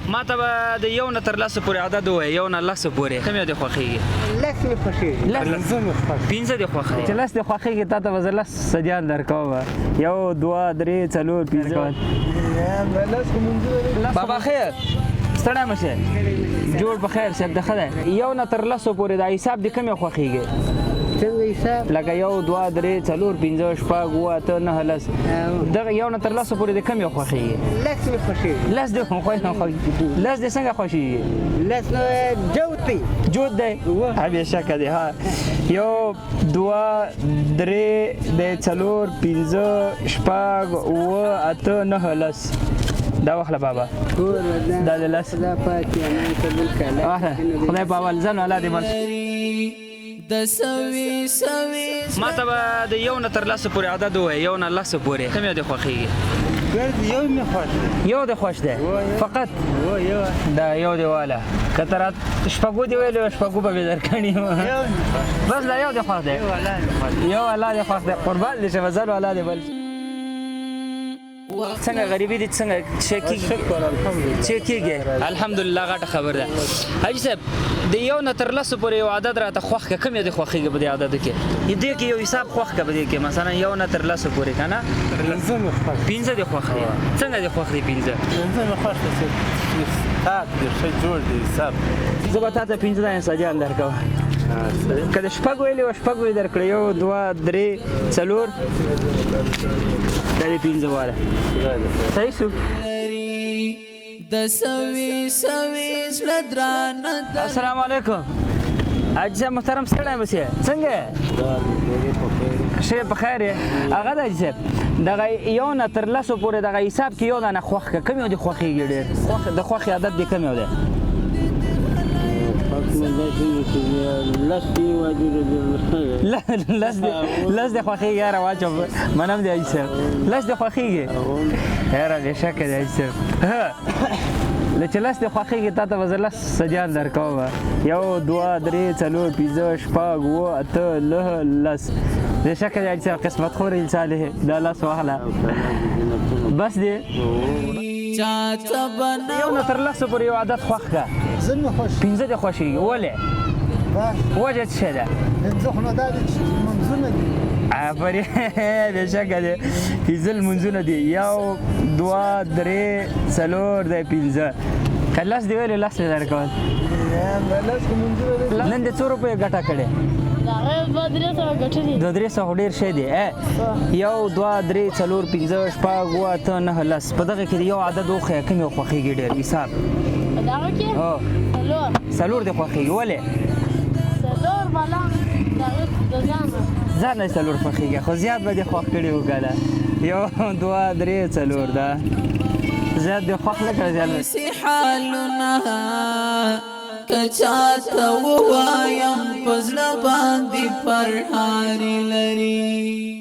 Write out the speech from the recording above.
ما ته به د یو نه تر لسو پورې عدد ووایي، یو نه لسو پورې کوم یو دې خوښېږي؟ لس مې خوښېږي. پنځه دې خوښېږي؟ چې لس دې خوښېږي تا ته به زه لس صدیان درکوم. یو دوه درې څلور پنځه. بابا خیر ستړی مه شې، جوړ په خیر صاحب د ښه دی. یو نه تر لسو پورې دا حساب دې کوم یو خوښېږي؟ څنګه حساب؟ لکه یو دوه درې څلور پنځه شپږ اووه اته نهه لس. دغه یو نه تر لسو پورې دې کوم یو خوښېږي؟ لس مې خوښېږي. لس دې لس دې څنګه خوښېږي؟ لس جوت دی. جوت دی؟ بېشکه دی ها. یو دوه درې دی څلور پنځه شپږ اووه اته نهه لس. دا واخله بابا، دا د لس. خدا پاک یې امان ته ملک الله. خدای په اول ځان الله دې بل. ما ته به د یو نه تر لسو پورې عدد ووایي، یو نه لسو پورې کوم یو دې خوښېږي؟ یو مې خوښ دی. یو دې خوښ دی فقط؟ دا یو دې واله که ته را شپږو دې ویلې وه شپږو به مې درکړي وه. بس دا یو دې خوښ دی؟ یو الله دې خوښ دی. قربان دې شمه ځل الله دې بل. څنګه غریبي دې څنګه چې کېږي؟ الحمدلله غټه خبر ده. حاجي صاحب د یو نه تر لسو پورې یو عدد راته خوښ کړه، کوم یو دې خوښېږي په دې عددو کې؟ دې کې یو حساب خوښ کړه په دې کې، مثلا یو نه تر لسو پورې که نه؟ پنځه دې خوښ دي. څنګه دې خوښ دي پنځه؟ زه به تا ته پنځه دانې صدیان درکوم. که د شپږ ویلې وه شپږ به یې درکړه. یو دوه درې څلور دا دې پنځه واله. صحیح شو. السلام علیکم حاجي صاحب محترم، ستړی مه شې، څنګه یې؟ ښه په خیر یې. هغه ده حاجي صاحب دغه یو نه تر لسو پورې دغه حساب کې یو دانه خوښ کړه، کوم یو دې خوښېږي ډېر؟ د خوښې عدد دې کوم یو دی؟ لس دې خوښېږي یاره واچو منم دی حاجي صاحب. لس دې خوښېږي یاره بېشکه دی حاجي صاحب. چې لس دې خوښېږي تا ته به زه لس صدیان درکوم. یو دوه درې څلور پنځه شپږ اووه اته نهه لس. بېشکه دی حاجي صاحب قسمت خور انسان یې. دا لس واخله بس دی. یو نه تر لسو پورې یو عدد خوښ کړه. زه مې خوښ. پنځه دې خوښېږي ولې؟ وجه څه شی ده؟ پنځه خو نو دا دي چې لمونځونه دي. آفرین بېشکه دی. پنځه لمونځونه دي. یو دوه درې څلور دی پنځه. که لس دې ویلې لس دې درکول. نن دې څو روپۍ ګټه کړې؟ دوه درې سوه خو ډېر شی دی. یو دوه درې څلور پنځه شپږ اووه اته نهه لس. په دغه کې د یو عدد وښیه کوم یو خوښېږي ډېر حساب؟ په دغه کې څلور دې خوښېږي ولې؟ څلور بلا د ځانه ځانه څلور خوښېږي خو زیات به دې خوښ کړي وو که نه؟ یو دوه درې څلور ده زیات دې خوښ نه کړه زیات که چاته ووایم په زړه باندې پرهاري لري.